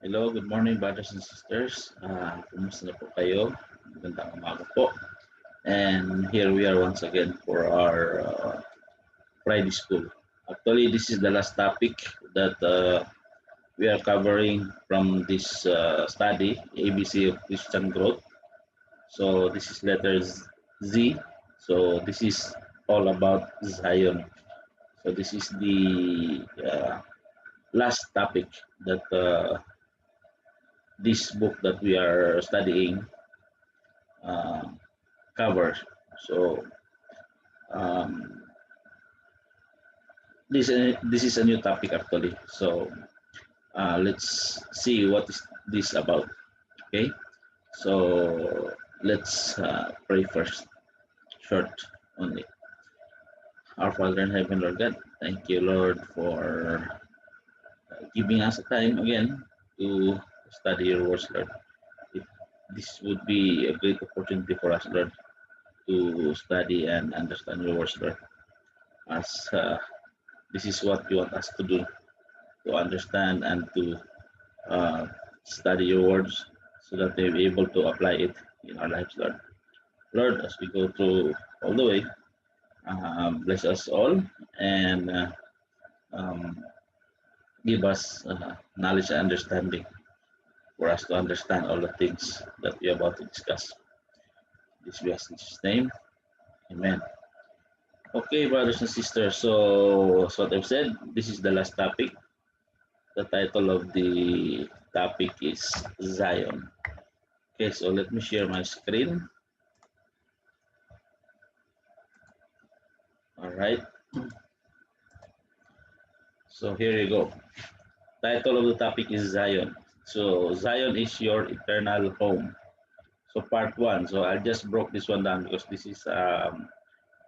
Hello, good morning brothers and sisters. Kumusta na po kayo? Magandang umaga po. And here we are once again for our Friday school. Actually, this is the last topic that we are covering from this study, ABC of Christian Growth. So this is letters Z. So this is all about Zion. So this is the last topic that this book that we are studying uh, cover. So um, this is a new topic actually. So let's see what is this about. Okay. So let's pray first. Short only. Our Father in heaven, Lord God, thank you, Lord, for giving us a time again to study your words, Lord. It, this would be a great opportunity for us, Lord, to study and understand your words, Lord. As this is what you want us to do, to understand and to uh, study your words so that we'll be able to apply it in our lives, Lord. Lord, as we go through all the way, bless us all and um, give us knowledge and understanding for us to understand all the things that we're about to discuss. This be in Jesus' name. Amen. Okay, brothers and sisters. So, as what I've said, this is the last topic. The title of the topic is Zion. Okay, so let me share my screen. All right. So here you go. Title of the topic is Zion. So Zion is your eternal home. So part one. So I just broke this one down because this is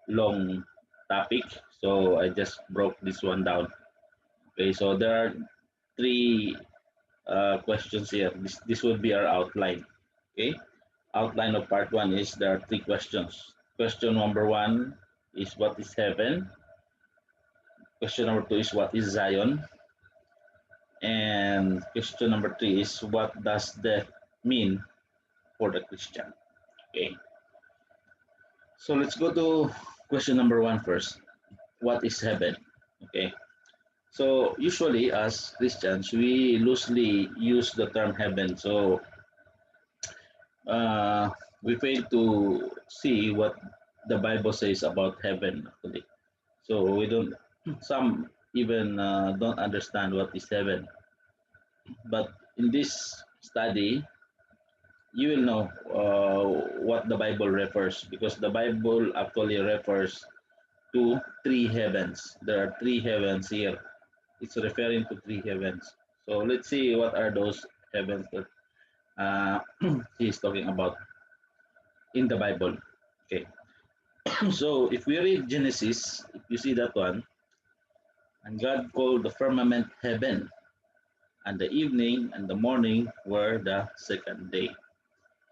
long topic. So I just broke this one down. Okay. So there are three questions here. This will be our outline. Okay. Outline of part one is there are three questions. Question number one is what is heaven? Question number two is what is Zion? And question number three is what does death mean for the Christian? Okay. So let's go to question number one first. What is heaven? Okay. So usually as Christians, we loosely use the term heaven. So uh, we fail to see what the Bible says about heaven actually. So we don't. Some even don't understand what is heaven. But in this study, you will know what the Bible refers because the Bible actually refers to three heavens. There are three heavens here. It's referring to three heavens. So let's see what are those heavens that uh, he is talking about in the Bible. Okay. So if we read Genesis, if you see that one, and God called the firmament heaven, and the evening and the morning were the second day.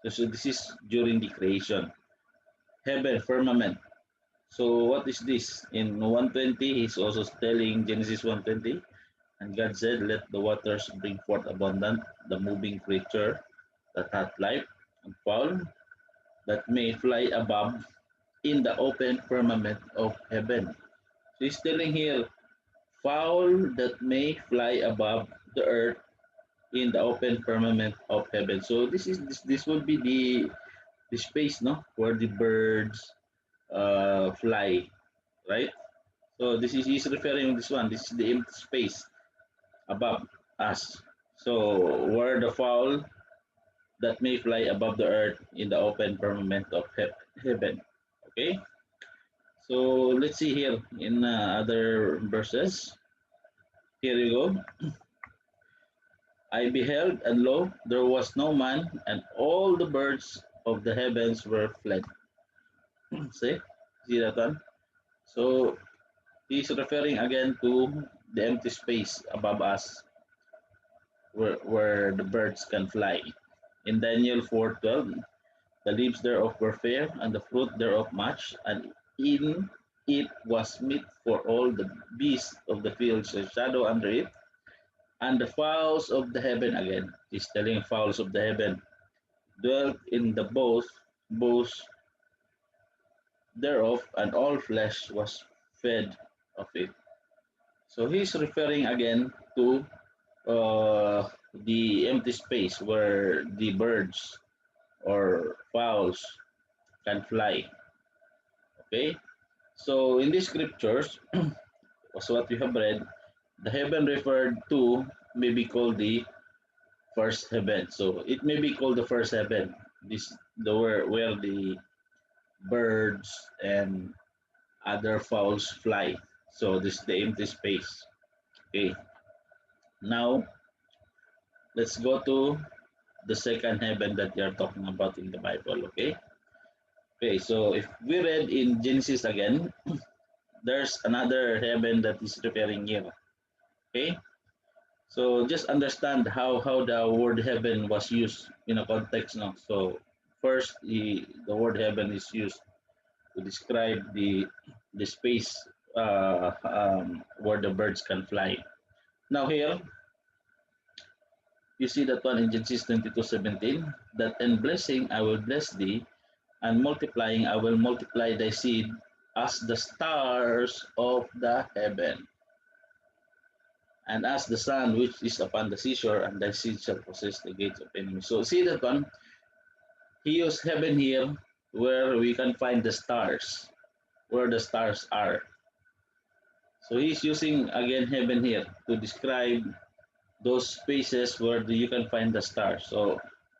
So this is during the creation. Heaven, firmament. So what is this? In 120, he's also telling Genesis 120, and God said, let the waters bring forth abundant the moving creature that hath life and fowl that may fly above in the open firmament of heaven. So he's telling here, fowl that may fly above the earth in the open firmament of heaven. So this will be the space, no, where the birds fly, right? So this is he's referring to this one. This is the empty space above us. So where the fowl that may fly above the earth in the open firmament of heaven. Okay. So let's see here in other verses. Here you go. I beheld, and lo, there was no man, and all the birds of the heavens were fled. See that one? So he's referring again to the empty space above us where the birds can fly. In Daniel 4:12, the leaves thereof were fair, and the fruit thereof much, and in it was meat for all the beasts of the field, so shadow under it, And the fowls of the heaven, again, he's telling fowls of the heaven, dwelt in the boughs thereof, and all flesh was fed of it. So he's referring again to the empty space where the birds or fowls can fly. Okay, so in these scriptures, was what we have read, the heaven referred to may be called the first heaven. So it may be called the first heaven. This the where the birds and other fowls fly. So this is the empty space. Okay. Now let's go to the second heaven that they are talking about in the Bible. Okay. Okay. So if we read in Genesis again, there's another heaven that is referring here. Okay. So just understand how the word heaven was used in a context now. So first the word heaven is used to describe the space where the birds can fly. Now here you see that one in Genesis 22:17, that in blessing I will bless thee, and multiplying I will multiply thy seed as the stars of the heaven, and as the sun which is upon the seashore, and thy seed shall possess the gates of enemies. So see that one, he used heaven here where we can find the stars, where the stars are. So he's using again heaven here to describe those spaces where you can find the stars. So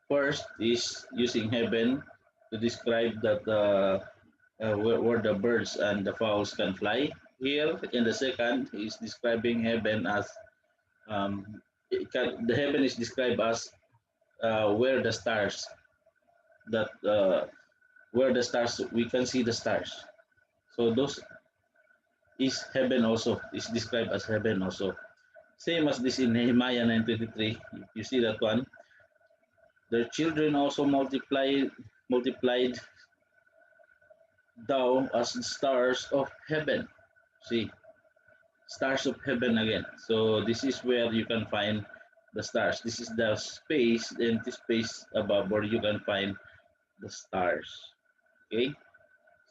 first is using heaven to describe that where the birds and the fowls can fly. Here in the second is describing heaven as the heaven is described as where the stars that where the stars we can see the stars. So those is heaven also is described as heaven also. Same as this in Nehemiah 9:23. You see that one. Their children also multiplied thou as stars of heaven. See, stars of heaven again. So this is where you can find the stars. This is the space, the empty space above where you can find the stars. Okay,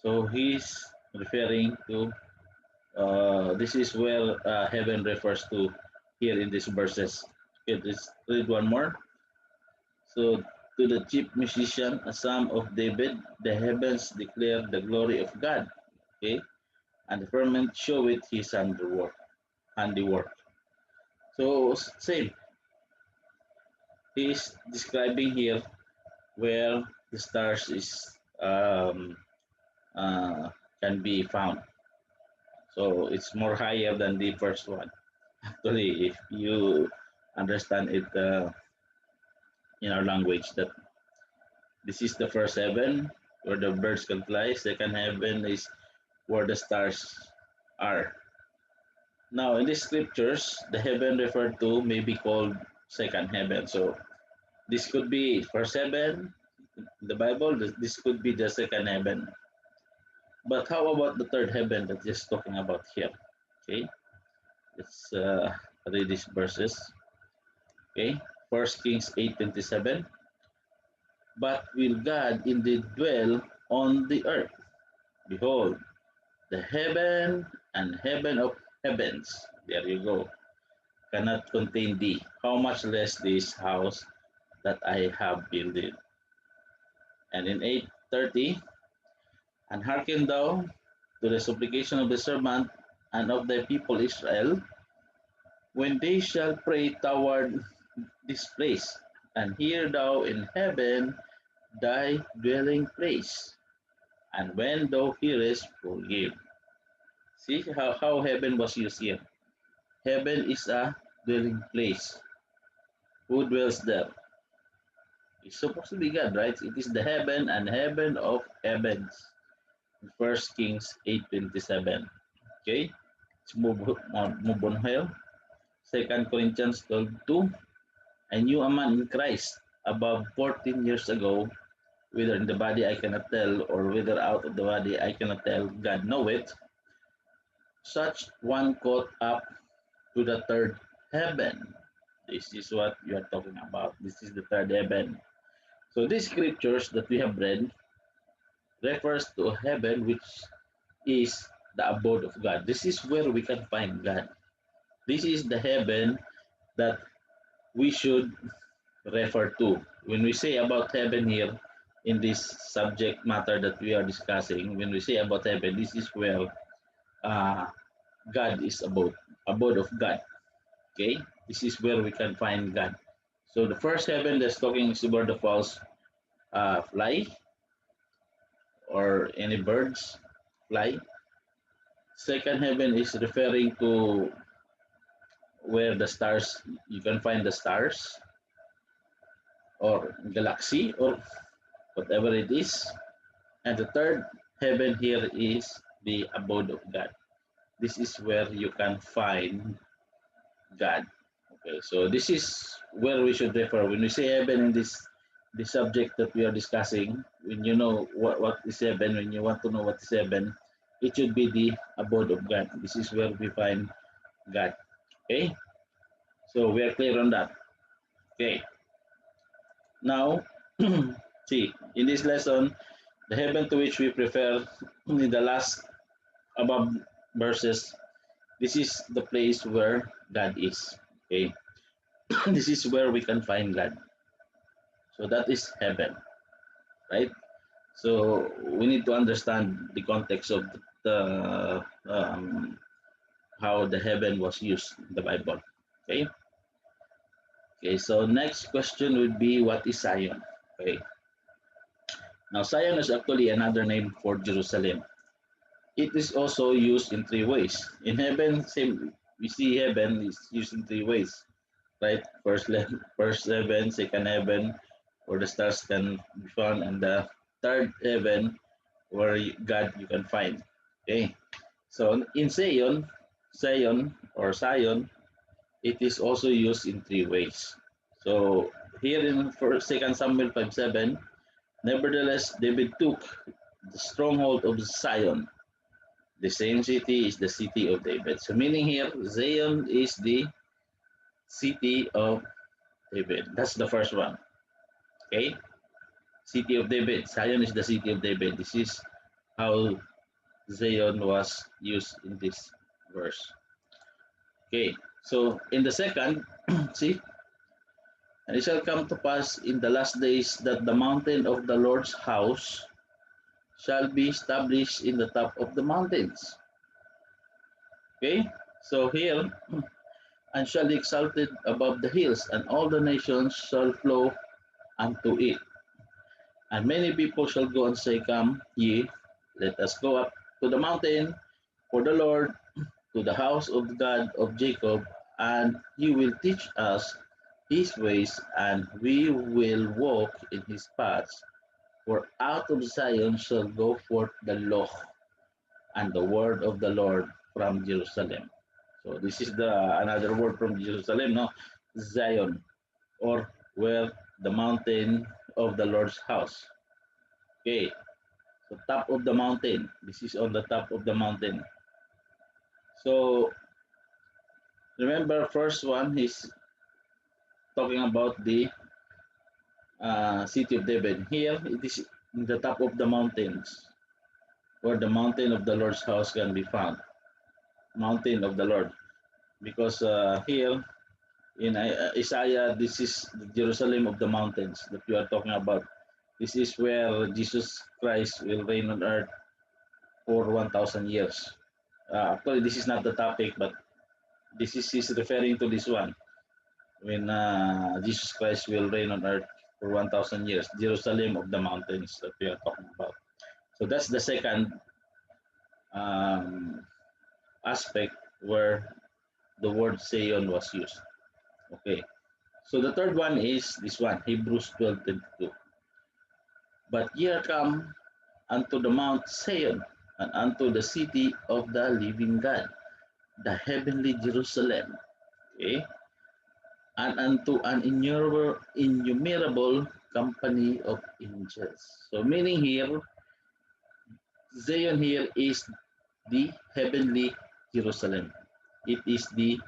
so he's referring to this is where heaven refers to here in these verses. Okay, let's read one more. So to the chief musician, a son of David, the heavens declare the glory of God. Okay, and the firmament showeth his handiwork. So same, he's describing here where the stars is uh, can be found. So it's more higher than the first one. Actually, if you understand it in our language, that this is the first heaven where the birds can fly. Second heaven is where the stars are. Now, in these scriptures, the heaven referred to may be called second heaven. So this could be first heaven in the Bible. This could be the second heaven. But how about the third heaven that is talking about here? Okay, let's read these verses. Okay, First Kings 8:27. But will God indeed dwell on the earth? Behold, the heaven and heaven of heavens, there you go, cannot contain thee. How much less this house that I have builded. And in 8:30, and hearken thou to the supplication of the servant and of thy people Israel, when they shall pray toward this place, and hear thou in heaven thy dwelling place, and when thou hearest, forgive. See how heaven was used here. Heaven is a dwelling place. Who dwells there? It's supposed to be God, right? It is the heaven and heaven of heavens. First Kings 8:27. Okay, let's move on here. Second Corinthians 12:2. I knew a man in Christ above 14 years ago, whether in the body I cannot tell, or whether out of the body I cannot tell, God knoweth, such one caught up to the third heaven. This is what you are talking about. This is the third heaven. So these scriptures that we have read refers to a heaven which is the abode of God. This is where we can find God. This is the heaven that we should refer to. When we say about heaven here, in this subject matter that we are discussing, when we say about heaven, this is where uh, God is abode of God. Okay, this is where we can find God. So the first heaven that's talking is about the false fly or any birds fly. Second heaven is referring to where the stars, you can find the stars or galaxy or whatever it is. And the third heaven here is the abode of God. This is where you can find God. Okay, so this is where we should refer when we say heaven in this subject that we are discussing. When you know what is heaven, when you want to know what is heaven, it should be the abode of God. This is where we find God. Okay, so we are clear on that. Okay, now see in this lesson, the heaven to which we prefer in the last above verses, this is the place where God is. Okay, this is where we can find God. So that is heaven, right? So we need to understand the context of the how the heaven was used in the Bible. Okay. Okay. So next question would be, what is Zion? Okay. Now Zion is actually another name for Jerusalem. It is also used in three ways. In heaven, same, we see heaven is used in three ways, right? First heaven, second heaven, where the stars can be found, and the third heaven, where God you can find. Okay, so in Zion, it is also used in three ways. So here in First, Second Samuel 5:7, nevertheless David took the stronghold of Zion. The same city is the city of David. So meaning here, Zion is the city of David. That's the first one. Okay, city of David. Zion is the city of David. This is how Zion was used in this verse. Okay, so in the second, see, and it shall come to pass in the last days that the mountain of the Lord's house shall be established in the top of the mountains. Okay, so here, and shall be exalted above the hills, and all the nations shall flow unto it. And many people shall go and say, come ye, let us go up to the mountain for the Lord, to the house of God of Jacob, and he will teach us his ways, and we will walk in his paths. For out of Zion shall go forth the law and the word of the Lord from Jerusalem. So this is the another word from Jerusalem, no? Zion, or where the mountain of the Lord's house. Okay, so top of the mountain. This is on the top of the mountain. So remember, first one is talking about the city of David. Here, it is in the top of the mountains, where the mountain of the Lord's house can be found. Mountain of the Lord. Because here in Isaiah, this is the Jerusalem of the mountains that you are talking about. This is where Jesus Christ will reign on earth for 1,000 years. Actually, this is not the topic, but this is he's referring to this one when Jesus Christ will reign on earth for 1,000 years. Jerusalem of the mountains that we are talking about. So that's the second um, aspect where the word Zion was used. Okay. So the third one is this one, Hebrews 12:22. But ye are come unto the Mount Zion, and unto the city of the living God, the heavenly Jerusalem, okay, and unto an innumerable company of angels. So meaning here, Zion here is the heavenly Jerusalem. It is the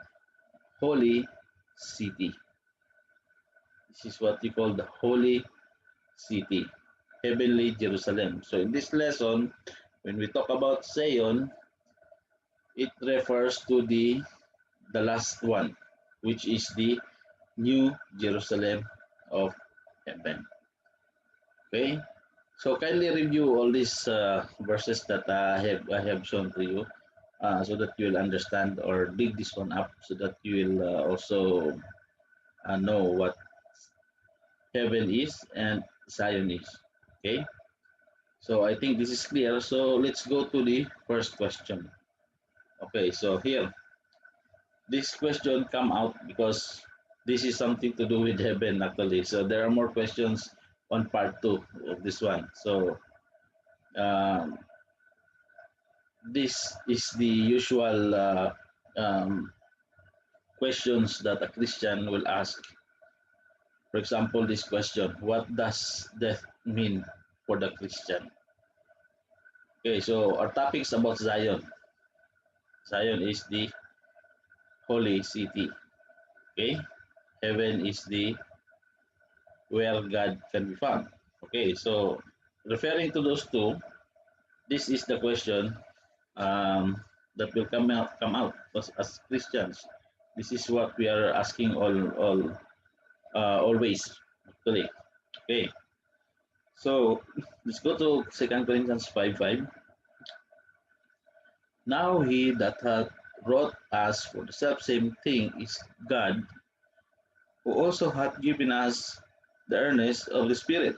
holy city. This is what you call the holy city, heavenly Jerusalem. So in this lesson, when we talk about Zion, it refers to the last one, which is the New Jerusalem of heaven. Okay, so kindly review all these verses that I have shown to you, so that you will understand or dig this one up, so that you will also know what heaven is and Zion is. Okay, so I think this is clear. So let's go to the first question. Okay, so here this question come out because this is something to do with heaven actually. So there are more questions on part two of this one. So um, this is the usual questions that a Christian will ask. For example, this question: what does death mean for the Christian? Okay, so our topic is about Zion. Zion is the holy city. Okay, heaven is the where God can be found. Okay, so referring to those two, this is the question that will come out as Christians. This is what we are asking always actually. Okay, so let's go to 2 Corinthians 5:5. Now he that hath wrought us for the selfsame thing is God, who also hath given us the earnest of the Spirit.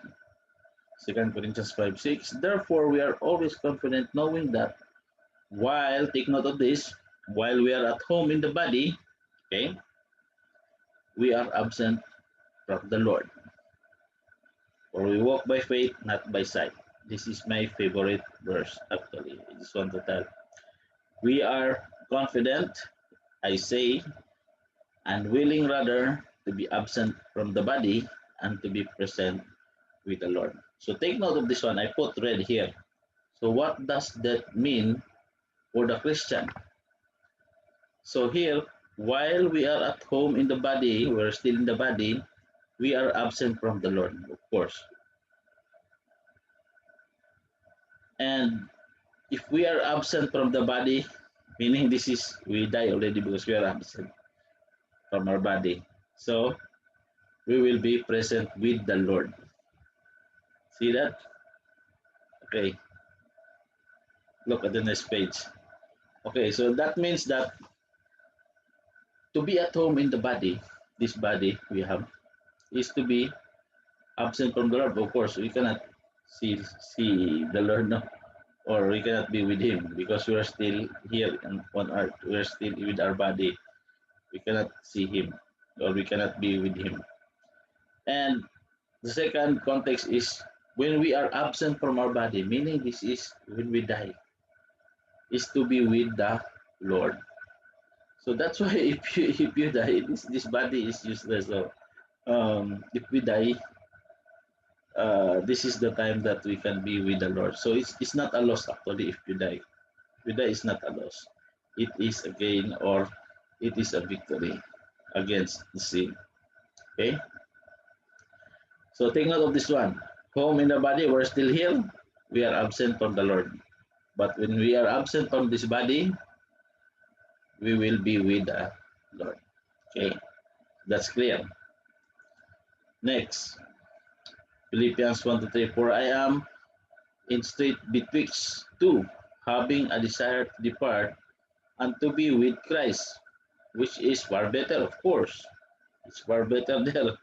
2 Corinthians 5:6. Therefore we are always confident, knowing that while, take note of this, while we are at home in the body, okay, we are absent from the Lord. For we walk by faith, not by sight. This is my favorite verse, actually. I just want to tell. We are confident, I say, and willing rather to be absent from the body and to be present with the Lord. So take note of this one. I put red here. So what does that mean for the Christian? So here, while we are at home in the body, we're still in the body, we are absent from the Lord, of course. And if we are absent from the body, meaning this is we die already because we are absent from our body. So we will be present with the Lord. See that? Okay. Look at the next page. Okay, so that means that to be at home in the body, this body we have, is to be absent from the Lord. Of course, we cannot see the Lord, no, or we cannot be with Him because we are still here on earth. We are still with our body. We cannot see Him, or we cannot be with Him. And the second context is when we are absent from our body, meaning this is when we die, is to be with the Lord. So that's why if you die, this body is useless. So if we die, this is the time that we can be with the Lord. So it's not a loss actually if you die. If you die, it's not a loss. It is a gain or it is a victory against the sin. Okay? So take note of this one. Home in the body, we're still here. We are absent from the Lord. But when we are absent from this body, we will be with the Lord. Okay? That's clear. Next. Philippians 1 to 3. For I am in state betwixt two, having a desire to depart and to be with Christ, which is far better, of course. It's far better there.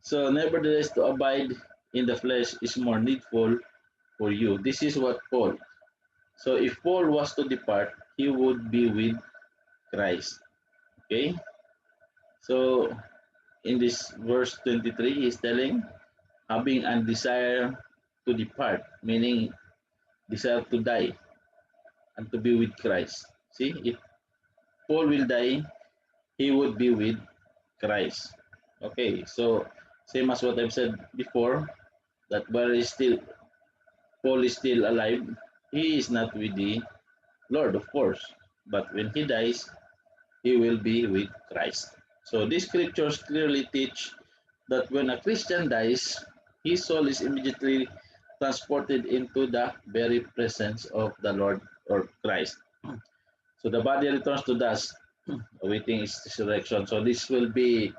So, nevertheless, to abide in the flesh is more needful for you. This is what Paul. So, if Paul was to depart, he would be with Christ. Okay? So, in this verse 23, he's telling, having a desire to depart, meaning desire to die and to be with Christ. See, if Paul will die, he would be with Christ. Okay, so same as what I've said before, that while Paul is still alive, he is not with the Lord, of course. But when he dies, he will be with Christ. So these scriptures clearly teach that when a Christian dies, his soul is immediately transported into the very presence of the Lord or Christ. So the body returns to dust, awaiting its resurrection. So this will be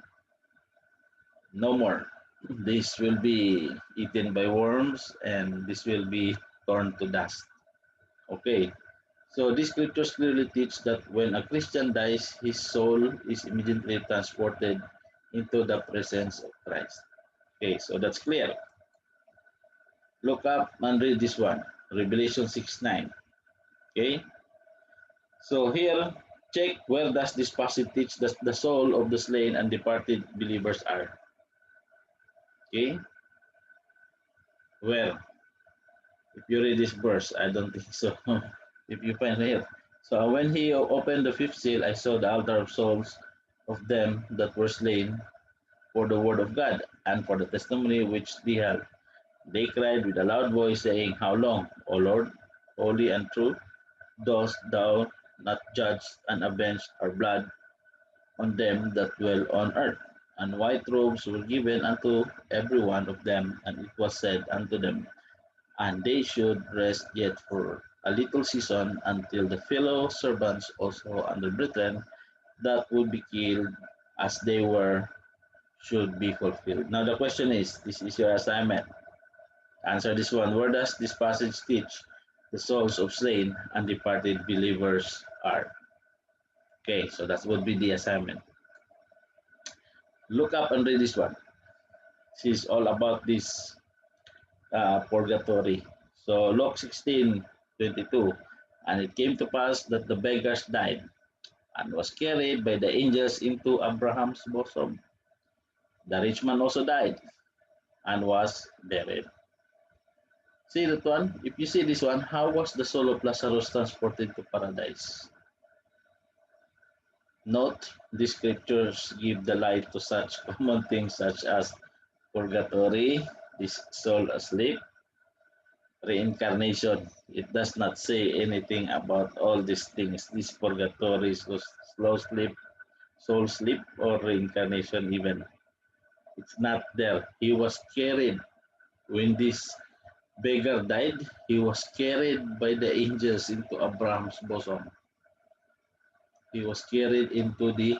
no more. This will be eaten by worms and this will be turned to dust. Okay. So these scriptures clearly teach that when a Christian dies, his soul is immediately transported into the presence of Christ. Okay, so that's clear. Look up and read this one, Revelation 6:9. Okay, so here, check where does this passage teach that the soul of the slain and departed believers are. Okay, where? If you read this verse, I don't think so. If you find here. So when he opened the fifth seal, I saw the altar of souls of them that were slain for the word of God and for the testimony which they held. They cried with a loud voice, saying, How long, O Lord, holy and true, dost thou not judge and avenge our blood on them that dwell on earth? And white robes were given unto every one of them, and it was said unto them, and they should rest yet for a little season until the fellow servants also and the brethren that would be killed as they were should be fulfilled. Now the question is, this is your assignment. Answer this one. Where does this passage teach the souls of slain and departed believers are? Okay, so that would be the assignment. Look up and read this one. This is all about this purgatory. So Luke 16:22, and it came to pass that the beggars died and was carried by the angels into Abraham's bosom. The rich man also died and was buried. See that one? If you see this one, how was the soul of Lazarus transported to paradise? Note, the scriptures give the light to such common things such as purgatory, this soul asleep, reincarnation. It does not say anything about all these things, this purgatory, slow sleep, soul sleep, or reincarnation even. It's not there. He was carried when this beggar died, he was carried by the angels into Abraham's bosom. He was carried into the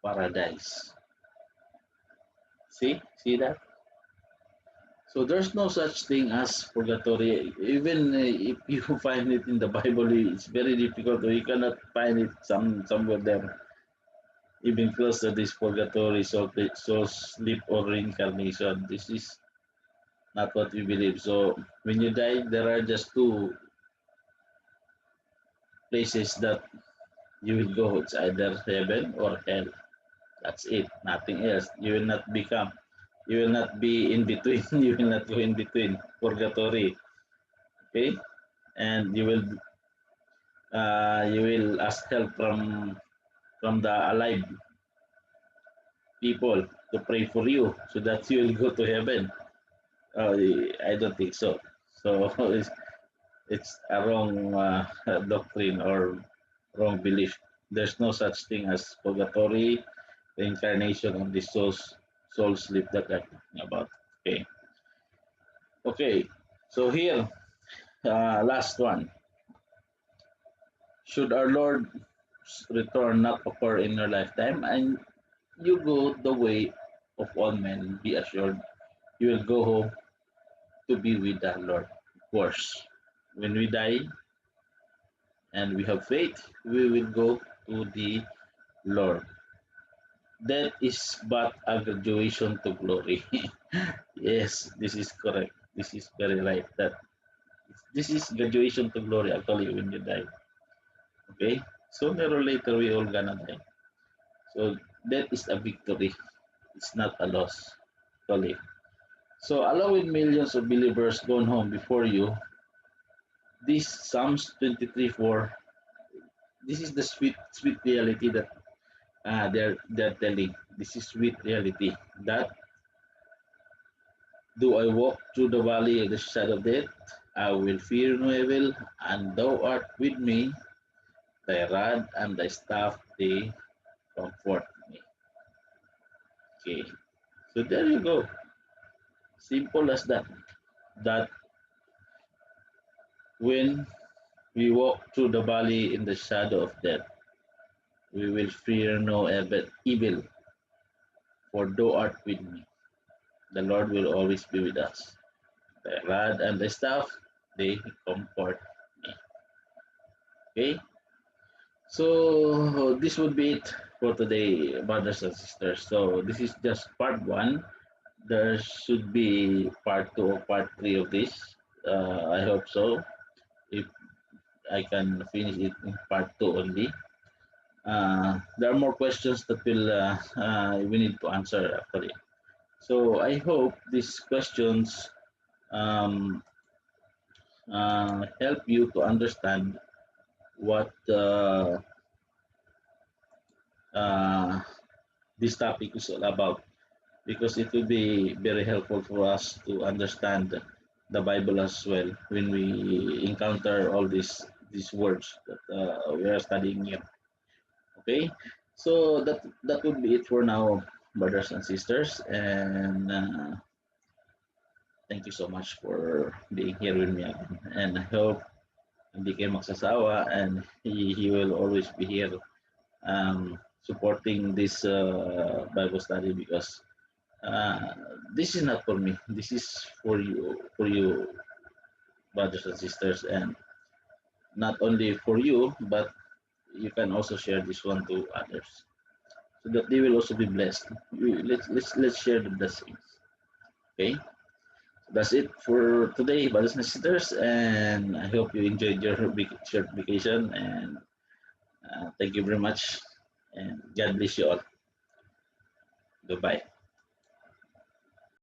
paradise. See that? So there's no such thing as purgatory. Even if you find it in the Bible, it's very difficult. You cannot find it somewhere there. Even close to this purgatory, so sleep or reincarnation. This is not what we believe. So when you die, there are just two places that you will go. It's either heaven or hell. That's it. Nothing else. You will not be in between. You will not go in between. Purgatory. Okay? And you will ask help from the alive people to pray for you so that you will go to heaven. I don't think so. So it's a wrong doctrine or wrong belief. There's no such thing as purgatory, reincarnation, and the soul sleep that I'm talking about. Okay. Okay. So here, last one. Should our Lord's return not occur in your lifetime and you go the way of all men, be assured you will go home to be with the Lord. Of course, when we die and we have faith, we will go to the Lord. That is but a graduation to glory. Yes, this is correct. This is very right. That this is graduation to glory actually when you die. Okay, sooner or later we all gonna die. So that is a victory. It's not a loss. Actually. So along with millions of believers gone home before you, this Psalms 23:4. This is the sweet reality that they're telling. This is sweet reality that do I walk through the valley of the shadow of death, I will fear no evil, and thou art with me, thy rod and thy staff they comfort me. Okay. So there you go. Simple as that. That when we walk through the valley in the shadow of death, we will fear no evil, for thou art with me. The Lord will always be with us. The rod and the staff, they comfort me. Okay? So this would be it for today, brothers and sisters. So this is just part one. There should be part two or part three of this. I hope so. If I can finish it in part two only. There are more questions that we need to answer actually. So I hope these questions um, help you to understand what uh, this topic is all about, because it will be very helpful for us to understand the Bible as well when we encounter all these words that we are studying here. Okay, so that would be it for now, brothers and sisters, and thank you so much for being here with me again. And I hope hindi kayo magsasawa, and he will always be here supporting this Bible study, because uh, this is not for me. This is for you, brothers and sisters, and not only for you, but you can also share this one to others, so that they will also be blessed. Let's share the blessings. Okay, so that's it for today, brothers and sisters, and I hope you enjoyed your short vacation. And thank you very much, and God bless you all. Goodbye.